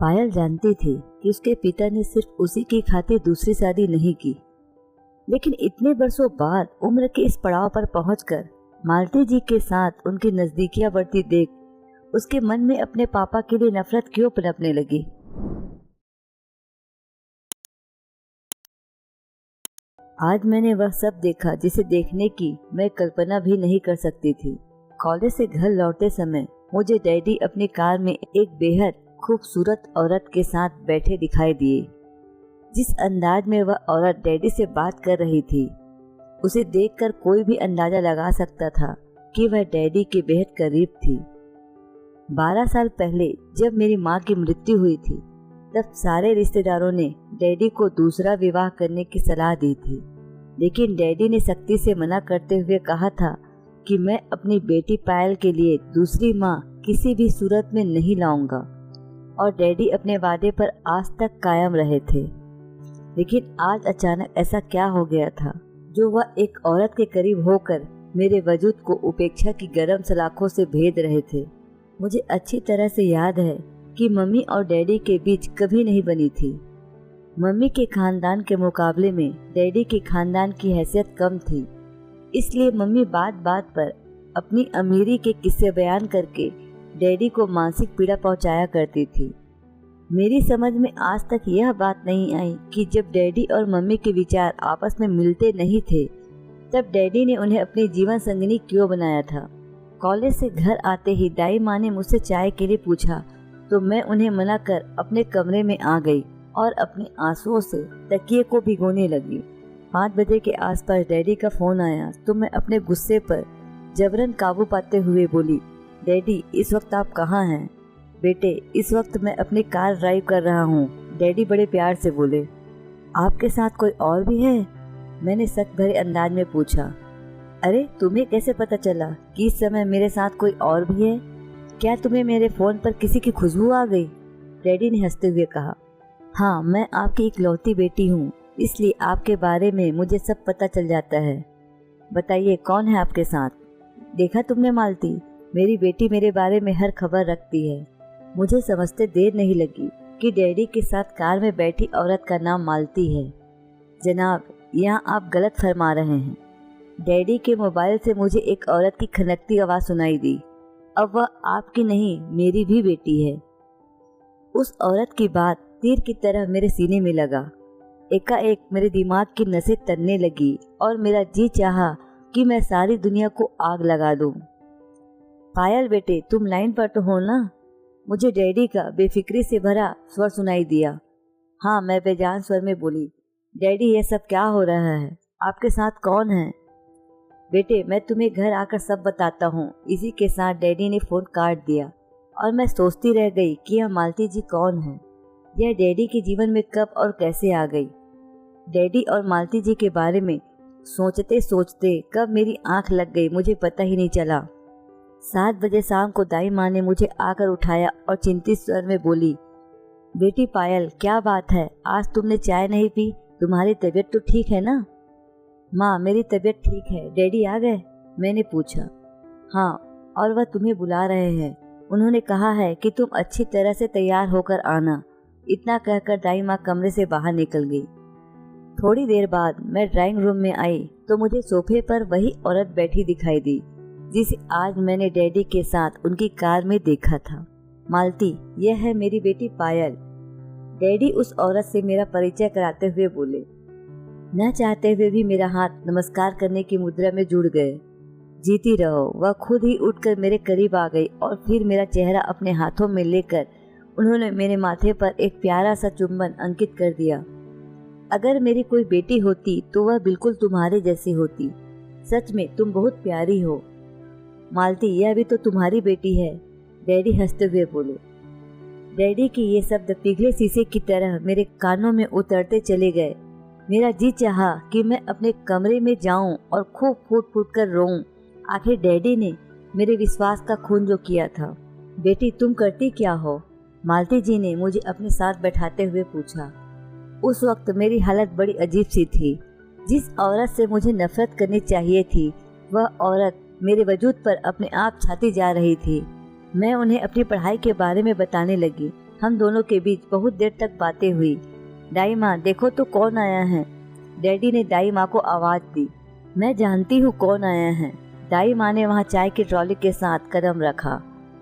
पायल जानती थी कि उसके पिता ने सिर्फ उसी की खातिर दूसरी शादी नहीं की, लेकिन इतने बरसों बाद उम्र के इस पड़ाव पर पहुंचकर मालती जी के साथ उनकी नजदीकियां बढ़ती देख उसके मन में अपने पापा के लिए नफरत क्यों पनपने लगी। आज मैंने वह सब देखा जिसे देखने की मैं कल्पना भी नहीं कर सकती थी। कॉलेज से घर लौटते समय मुझे डैडी अपनी कार में एक बेहद खूबसूरत औरत के साथ बैठे दिखाई दिए। जिस अंदाज में वह औरत डैडी से बात कर रही थी, उसे देखकर कोई भी अंदाजा लगा सकता था कि वह डैडी के बेहद करीब थी। 12 साल पहले जब मेरी माँ की मृत्यु हुई थी, तब सारे रिश्तेदारों ने डैडी को दूसरा विवाह करने की सलाह दी थी, लेकिन डैडी ने सख्ती से मना करते हुए कहा था कि मैं अपनी बेटी पायल के लिए दूसरी माँ किसी भी सूरत में नहीं लाऊंगा, और डैडी अपने वादे पर आज तक कायम रहे थे। लेकिन आज अचानक ऐसा क्या हो गया था जो वह एक औरत के करीब होकर मेरे वजूद को उपेक्षा की गर्म सलाखों से भेद रहे थे। मुझे अच्छी तरह से याद है कि मम्मी और डैडी के बीच कभी नहीं बनी थी। मम्मी के खानदान के मुकाबले में डैडी के खानदान की हैसियत कम थी, इसलिए मम्मी बात बात पर अपनी अमीरी के किस्से बयान करके डैडी को मानसिक पीड़ा पहुंचाया करती थी। मेरी समझ में आज तक यह बात नहीं आई कि जब डैडी और मम्मी के विचार आपस में मिलते नहीं थे, तब डैडी ने उन्हें अपनी जीवन संगिनी क्यों बनाया था। कॉलेज से घर आते ही दाई माँ ने मुझसे चाय के लिए पूछा तो मैं उन्हें मना कर अपने कमरे में आ गई और अपने आंसुओं से तकिए को भिगोने लगी। 5 बजे के आसपास डैडी का फोन आया तो मैं अपने गुस्से पर जबरन काबू पाते हुए बोली, डैडी इस वक्त आप कहाँ हैं? बेटे इस वक्त मैं अपनी कार ड्राइव कर रहा हूँ, डैडी बड़े प्यार से बोले। आपके साथ कोई और भी है? मैंने शक भरे अंदाज में पूछा। अरे तुम्हें कैसे पता चला कि इस समय मेरे साथ कोई और भी है? क्या तुम्हें मेरे फोन पर किसी की खुशबू आ गई? डैडी ने हंसते हुए कहा, हाँ मैं आपकी इकलौती बेटी हूँ, इसलिए आपके बारे में मुझे सब पता चल जाता है। बताइए कौन है आपके साथ? देखा तुमने मालती, मेरी बेटी मेरे बारे में हर खबर रखती है। मुझे समझते देर नहीं लगी कि डैडी के साथ कार में बैठी औरत का नाम मालती है। जनाब यहाँ आप गलत फरमा रहे हैं। डैडी के मोबाइल से मुझे एक औरत की खनकती आवाज़ सुनाई दी। अब वह आपकी नहीं मेरी भी बेटी है। उस औरत की बात तीर की तरह मेरे सीने में लगा। एकाएक मेरे दिमाग की नसें तनने लगी और मेरा जी चाहा कि मैं सारी दुनिया को आग लगा दूं। पायल बेटे तुम लाइन पर तो हो ना? मुझे डैडी का बेफिक्री से भरा स्वर सुनाई दिया। हाँ मैं बेजान स्वर में बोली, डैडी ये सब क्या हो रहा है? आपके साथ कौन है? बेटे मैं तुम्हें घर आकर सब बताता हूँ। इसी के साथ डैडी ने फोन काट दिया और मैं सोचती रह गई कि यह मालती जी कौन है। यह डैडी के जीवन में कब और कैसे आ गई। डैडी और मालती जी के बारे में सोचते सोचते कब मेरी आंख लग गई मुझे पता ही नहीं चला। 7 बजे शाम को दाई माँ ने मुझे आकर उठाया और चिंतित स्वर में बोली, बेटी पायल क्या बात है, आज तुमने चाय नहीं पी? तुम्हारी तबीयत तो ठीक है ना? माँ मेरी तबीयत ठीक है। डैडी आ गए? मैंने पूछा। हाँ और वह तुम्हें बुला रहे हैं। उन्होंने कहा है कि तुम अच्छी तरह से तैयार होकर आना। इतना कहकर दाई माँ कमरे से बाहर निकल गई। थोड़ी देर बाद मैं ड्राइंग रूम में आई तो मुझे सोफे पर वही औरत बैठी दिखाई दी जिसे आज मैंने डैडी के साथ उनकी कार में देखा था। मालती यह है मेरी बेटी पायल। डैडी उस औरत से मेरा परिचय कराते हुए बोले। न चाहते हुए भी मेरा हाथ नमस्कार करने की मुद्रा में जुड़ गए। जीती रहो। वह खुद ही उठकर मेरे करीब आ गई और फिर मेरा चेहरा अपने हाथों में लेकर उन्होंने मेरे माथे पर एक प्यारा सा चुंबन अंकित कर दिया। अगर मेरी कोई बेटी होती तो वह बिल्कुल तुम्हारे जैसी होती। सच में तुम बहुत प्यारी हो। मालती यह भी तो तुम्हारी बेटी है। डैडी हंसते हुए बोले। डैडी के ये शब्द पिघले शीशे की तरह मेरे कानों में उतरते चले गए। मेरा जी चाहा कि मैं अपने कमरे में जाऊं और खूब फूट फूट कर रोऊं। आखिर डैडी ने मेरे विश्वास का खून जो किया था। बेटी तुम करती क्या हो? मालती जी ने मुझे अपने साथ बैठाते हुए पूछा। उस वक्त मेरी हालत बड़ी अजीब सी थी। जिस औरत से मुझे नफरत करनी चाहिए थी वह औरत मेरे वजूद पर अपने आप छाती जा रही थी। मैं उन्हें अपनी पढ़ाई के बारे में बताने लगी। हम दोनों के बीच बहुत देर तक बातें हुई। दाई माँ देखो तो कौन आया है। डैडी ने दाई माँ को आवाज दी। मैं जानती हूँ कौन आया है। दाई माँ ने वहाँ चाय की ट्रॉली के साथ कदम रखा।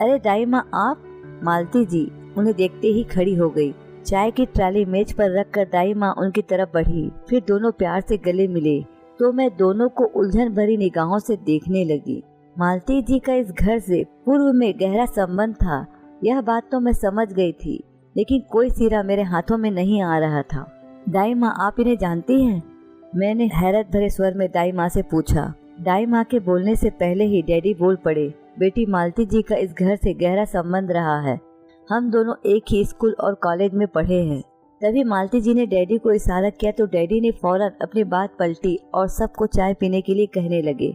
अरे दाई माँ आप? मालती जी उन्हें देखते ही खड़ी हो गई। चाय की ट्रॉली मेज पर रखकर दाई माँ उनकी तरफ बढ़ी। फिर दोनों प्यार से गले मिले तो मैं दोनों को उलझन भरी निगाहों से देखने लगी। मालती जी का इस घर से पूर्व में गहरा संबंध था, यह बात तो मैं समझ गई थी, लेकिन कोई सिरा मेरे हाथों में नहीं आ रहा था। दाई माँ आप इन्हें जानती हैं? मैंने हैरत भरे स्वर में दाई माँ से पूछा। दाई माँ के बोलने से पहले ही डैडी बोल पड़े। बेटी मालती जी का इस घर से गहरा संबंध रहा है। हम दोनों एक ही स्कूल और कॉलेज में पढ़े हैं। तभी मालती जी ने डैडी को इशारा किया तो डैडी ने फौरन अपनी बात पलटी और सबको चाय पीने के लिए कहने लगे।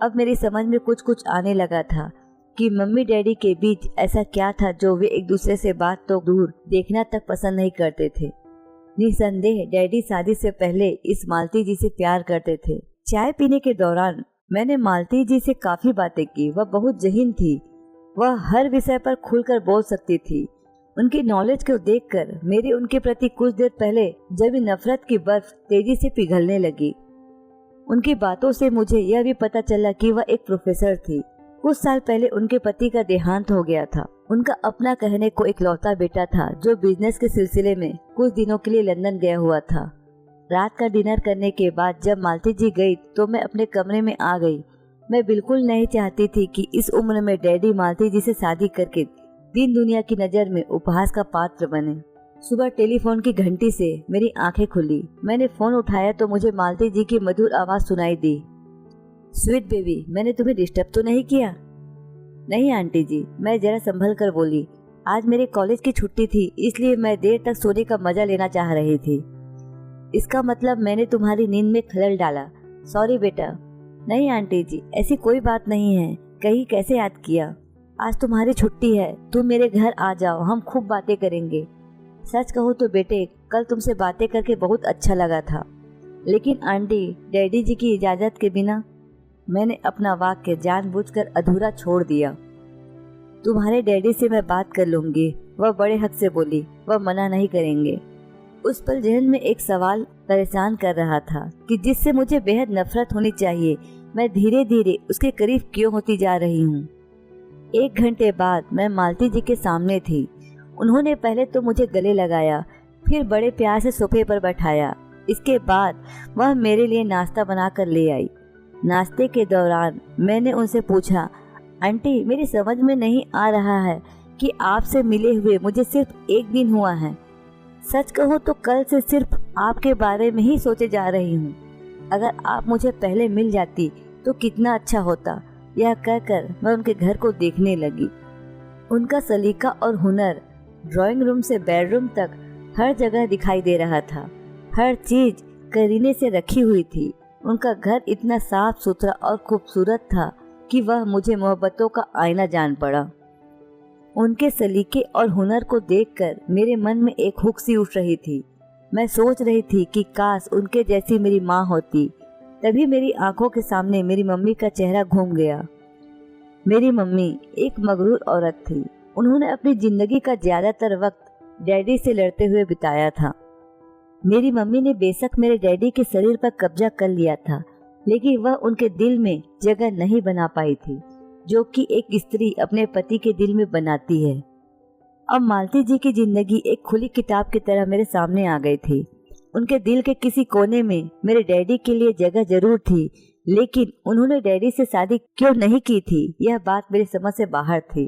अब मेरी समझ में कुछ कुछ आने लगा था कि मम्मी डैडी के बीच ऐसा क्या था जो वे एक दूसरे से बात तो दूर देखना तक पसंद नहीं करते थे। निसंदेह डैडी शादी से पहले इस मालती जी से प्यार करते थे। चाय पीने के दौरान मैंने मालती जी से काफी बातें की। वह बहुत ज़हीन थी। वह हर विषय पर खुलकर बोल सकती थी। उनकी नॉलेज को देखकर मेरी उनके प्रति कुछ देर पहले जब नफरत की बर्फ तेजी से पिघलने लगी। उनकी बातों से मुझे यह भी पता चला कि वह एक प्रोफेसर थी। कुछ साल पहले उनके पति का देहांत हो गया था। उनका अपना कहने को इकलौता बेटा था जो बिजनेस के सिलसिले में कुछ दिनों के लिए लंदन गया हुआ था। रात का डिनर करने के बाद जब मालती जी गई तो मैं अपने कमरे में आ गई। मैं बिल्कुल नहीं चाहती थी कि इस उम्र में डैडी मालती जी से शादी करके दीन दुनिया की नज़र में उपहास का पात्र बने। सुबह टेलीफोन की घंटी से मेरी आंखें खुली। मैंने फोन उठाया तो मुझे मालती जी की मधुर आवाज़ सुनाई दी। स्वीट बेबी, मैंने तुम्हें डिस्टर्ब तो नहीं किया? नहीं आंटी जी, मैं जरा संभल कर बोली। आज मेरे कॉलेज की छुट्टी थी, इसलिए मैं देर तक सोने का मजा लेना चाह रही थी। इसका मतलब मैंने तुम्हारी नींद में खलल डाला। सॉरी बेटा। नहीं आंटी जी, ऐसी कोई बात नहीं है। कहीं कैसे याद किया? आज तुम्हारी छुट्टी है, तुम मेरे घर आ जाओ, हम खूब बातें करेंगे। सच कहूँ तो बेटे, कल तुमसे बातें करके बहुत अच्छा लगा था, लेकिन आंटी डैडी जी की इजाज़त के बिना। मैंने अपना वाक्य जानबूझकर अधूरा छोड़ दिया। तुम्हारे डैडी से मैं बात कर लूँगी, वह बड़े हक से बोली। वह मना नहीं करेंगे। उस पल जहन में एक सवाल परेशान कर रहा था कि जिससे मुझे बेहद नफरत होनी चाहिए, मैं धीरे धीरे उसके करीब क्यों होती जा रही हूँ। 1 घंटे बाद मैं मालती जी के सामने थी। उन्होंने पहले तो मुझे गले लगाया, फिर बड़े प्यार से सोफे पर बैठाया। इसके बाद वह मेरे लिए नाश्ता बनाकर ले आई। नाश्ते के दौरान मैंने उनसे पूछा, आंटी मेरी समझ में नहीं आ रहा है कि आपसे मिले हुए मुझे सिर्फ 1 दिन हुआ है। सच कहूँ तो कल से सिर्फ आपके बारे में ही सोचे जा रही हूँ। अगर आप मुझे पहले मिल जाती तो कितना अच्छा होता। यह कहकर मैं उनके घर को देखने लगी। उनका सलीका और हुनर ड्राइंग रूम से बेडरूम तक हर जगह दिखाई दे रहा था। हर चीज करीने से रखी हुई थी। उनका घर इतना साफ सुथरा और खूबसूरत था कि वह मुझे मोहब्बतों का आईना जान पड़ा। उनके सलीके और हुनर को देखकर मेरे मन में एक हुक सी उठ रही थी। मैं सोच रही थी कि काश उनके जैसी मेरी माँ होती। तभी मेरी आंखों के सामने मेरी मम्मी का चेहरा घूम गया। मेरी मम्मी एक मगरूर औरत थी। उन्होंने अपनी जिंदगी का ज्यादातर वक्त डैडी से लड़ते हुए बिताया था। मेरी मम्मी ने बेशक मेरे डैडी के शरीर पर कब्जा कर लिया था, लेकिन वह उनके दिल में जगह नहीं बना पाई थी, जो कि एक स्त्री अपने पति के दिल में बनाती है। अब मालती जी की जिंदगी एक खुली किताब की तरह मेरे सामने आ गई थी। उनके दिल के किसी कोने में मेरे डैडी के लिए जगह जरूर थी, लेकिन उन्होंने डैडी से शादी क्यों नहीं की थी, यह बात मेरी समझ से बाहर थी।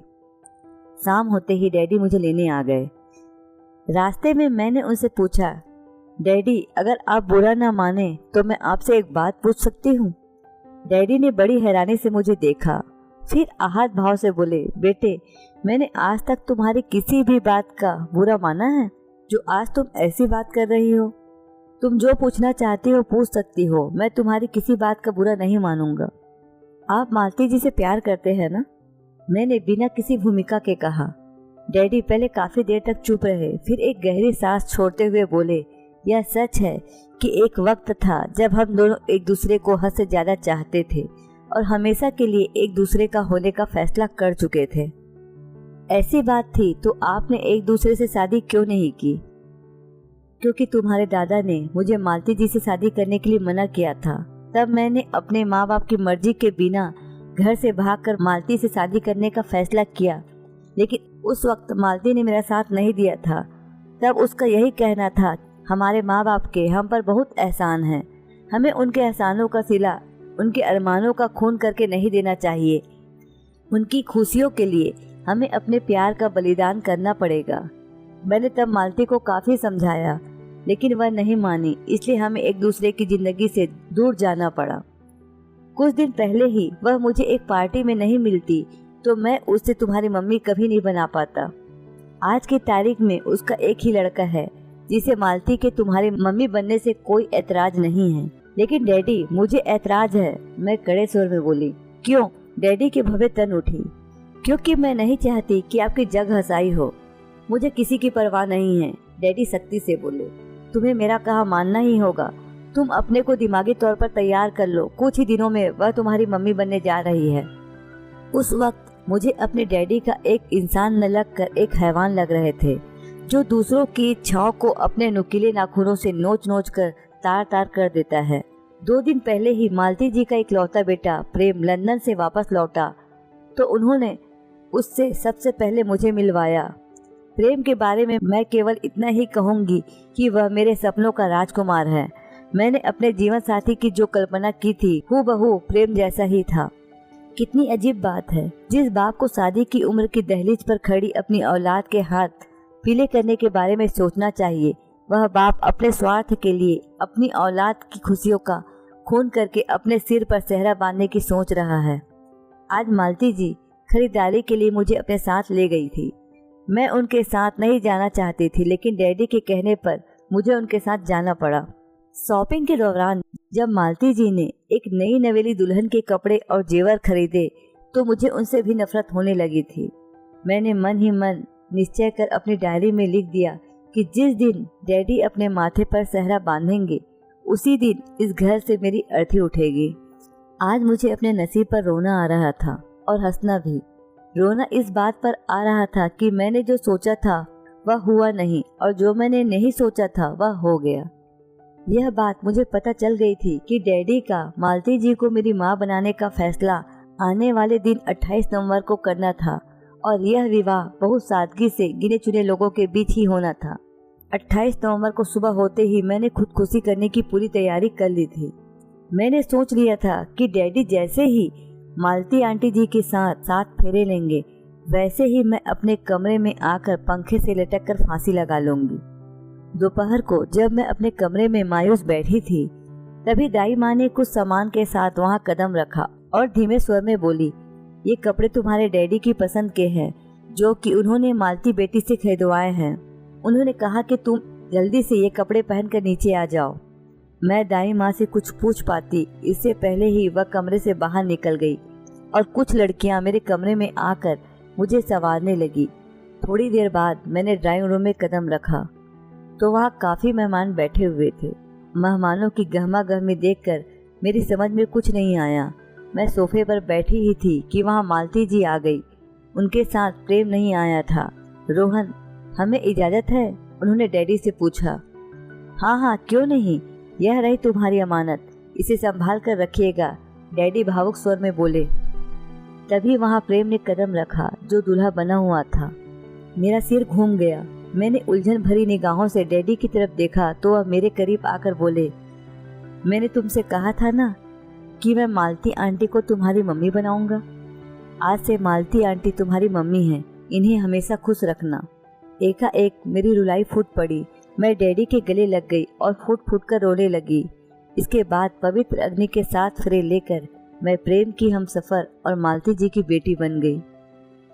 शाम होते ही डैडी मुझे लेने आ गए। रास्ते में मैंने उनसे पूछा, डैडी अगर आप बुरा ना माने तो मैं आपसे एक बात पूछ सकती हूँ? डैडी ने बड़ी हैरानी से मुझे देखा, फिर आहत भाव से बोले, बेटे मैंने आज तक तुम्हारी किसी भी बात का बुरा माना है जो आज तुम ऐसी बात कर रही हो? तुम जो पूछना चाहती हो पूछ सकती हो, मैं तुम्हारी किसी बात का बुरा नहीं मानूंगा। आप मालती जी से प्यार करते हैं ना? मैंने बिना किसी भूमिका के कहा। डैडी पहले काफी देर तक चुप रहे, फिर एक गहरी सांस छोड़ते हुए बोले, यह सच है कि एक वक्त था जब हम दोनों एक दूसरे को हद से ज्यादा चाहते थे और हमेशा के लिए एक दूसरे का होने का फैसला कर चुके थे। ऐसी बात थी तो आपने एक दूसरे से शादी क्यों नहीं की? क्योंकि तुम्हारे दादा ने मुझे मालती जी से शादी करने के लिए मना किया था। तब मैंने अपने माँ बाप की मर्जी के बिना घर से भागकर मालती से शादी करने का फैसला किया, लेकिन उस वक्त मालती ने मेरा साथ नहीं दिया था। तब उसका यही कहना था, हमारे माँ बाप के हम पर बहुत एहसान है, हमें उनके एहसानों का सिला उनके अरमानों का खून करके नहीं देना चाहिए। उनकी खुशियों के लिए हमें अपने प्यार का बलिदान करना पड़ेगा। मैंने तब मालती को काफ़ी समझाया, लेकिन वह नहीं मानी, इसलिए हमें एक दूसरे की ज़िंदगी से दूर जाना पड़ा। कुछ दिन पहले ही वह मुझे एक पार्टी में नहीं मिलती तो मैं उससे तुम्हारी मम्मी कभी नहीं बना पाता। आज की तारीख में उसका एक ही लड़का है जिसे मालती के तुम्हारी मम्मी बनने से कोई ऐतराज नहीं है। लेकिन डैडी, मुझे ऐतराज है, मैं कड़े स्वर में बोली। क्यों? डैडी के भवे तन उठी। क्योंकि मैं नहीं चाहती कि आपकी जग हंसाई हो। मुझे किसी की परवाह नहीं है, डैडी सख्ती से बोले। तुम्हें मेरा कहा मानना ही होगा। तुम अपने को दिमागी तौर पर तैयार कर लो, कुछ ही दिनों में वह तुम्हारी मम्मी बनने जा रही है। उस वक्त मुझे अपने डैडी का एक इंसान न लग कर एक हैवान लग रहे थे, जो दूसरों की इच्छाओं को अपने नुकीले नाखूनों से नोच नोच कर तार तार कर देता है। 2 दिन पहले ही मालती जी का इकलौता बेटा प्रेम लंदन से वापस लौटा तो उन्होंने उससे सबसे पहले मुझे मिलवाया। प्रेम के बारे में मैं केवल इतना ही कहूँगी कि वह मेरे सपनों का राजकुमार है। मैंने अपने जीवन साथी की जो कल्पना की थी हूबहू प्रेम जैसा ही था। कितनी अजीब बात है, जिस बाप को शादी की उम्र की दहलीज पर खड़ी अपनी औलाद के हाथ पीले करने के बारे में सोचना चाहिए, वह बाप अपने स्वार्थ के लिए अपनी औलाद की खुशियों का खून करके अपने सिर पर सेहरा बांधने की सोच रहा है। आज मालती जी खरीदारी के लिए मुझे अपने साथ ले गई थी। मैं उनके साथ नहीं जाना चाहती थी, लेकिन डैडी के कहने पर मुझे उनके साथ जाना पड़ा। शॉपिंग के दौरान जब मालती जी ने एक नई नवेली दुल्हन के कपड़े और जेवर खरीदे तो मुझे उनसे भी नफरत होने लगी थी। मैंने मन ही मन निश्चय कर अपनी डायरी में लिख दिया कि जिस दिन डैडी अपने माथे पर सेहरा बांधेंगे उसी दिन इस घर से मेरी अर्थी उठेगी। आज मुझे अपने नसीब पर रोना आ रहा था और हंसना भी। रोना इस बात पर आ रहा था कि मैंने जो सोचा था वह हुआ नहीं और जो मैंने नहीं सोचा था वह हो गया। यह बात मुझे पता चल गई थी कि डैडी का मालती जी को मेरी माँ बनाने का फैसला आने वाले दिन 28 नवंबर को करना था और यह विवाह बहुत सादगी से गिने चुने लोगों के बीच ही होना था। 28 नवंबर को सुबह होते ही मैंने खुदकुशी करने की पूरी तैयारी कर ली थी। मैंने सोच लिया था कि डैडी जैसे ही मालती आंटी जी के साथ 7 फेरे लेंगे वैसे ही मैं अपने कमरे में आकर पंखे से लटक कर फांसी लगा लूंगी। दोपहर को जब मैं अपने कमरे में मायूस बैठी थी तभी दाई माँ ने कुछ सामान के साथ वहाँ कदम रखा और धीमे स्वर में बोली, ये कपड़े तुम्हारे डैडी की पसंद के हैं जो कि उन्होंने मालती बेटी से खरीदवाए हैं। उन्होंने कहा कि तुम जल्दी से ये कपड़े पहनकर नीचे आ जाओ। मैं दाई माँ से कुछ पूछ पाती इससे पहले ही वह कमरे से बाहर निकल गई और कुछ लड़कियाँ मेरे कमरे में आकर मुझे संवारने लगी। थोड़ी देर बाद मैंने ड्राइंग रूम में कदम रखा तो वहाँ काफ़ी मेहमान बैठे हुए थे। मेहमानों की गहमा गहमी देखकर मेरी समझ में कुछ नहीं आया। मैं सोफे पर बैठी ही थी कि वहाँ मालती जी आ गई। उनके साथ प्रेम नहीं आया था। रोहन, हमें इजाज़त है? उन्होंने डैडी से पूछा। हाँ हाँ, क्यों नहीं, यह रही तुम्हारी अमानत, इसे संभाल कर रखिएगा, डैडी भावुक स्वर में बोले। तभी वहाँ प्रेम ने कदम रखा जो दूल्हा बना हुआ था। मेरा सिर घूम गया। मैंने उलझन भरी निगाहों से डैडी की तरफ देखा तो वह मेरे करीब आकर बोले, मैंने तुमसे कहा था ना कि मैं मालती आंटी को तुम्हारी मम्मी बनाऊंगा। आज से मालती आंटी तुम्हारी मम्मी हैं, इन्हें हमेशा खुश रखना। एकाएक मेरी रुलाई फूट पड़ी। मैं डैडी के गले लग गई और फूट फूट कर रोने लगी। इसके बाद पवित्र अग्नि के 7 फेरे लेकर मैं प्रेम की हमसफर और मालती जी की बेटी बन गई।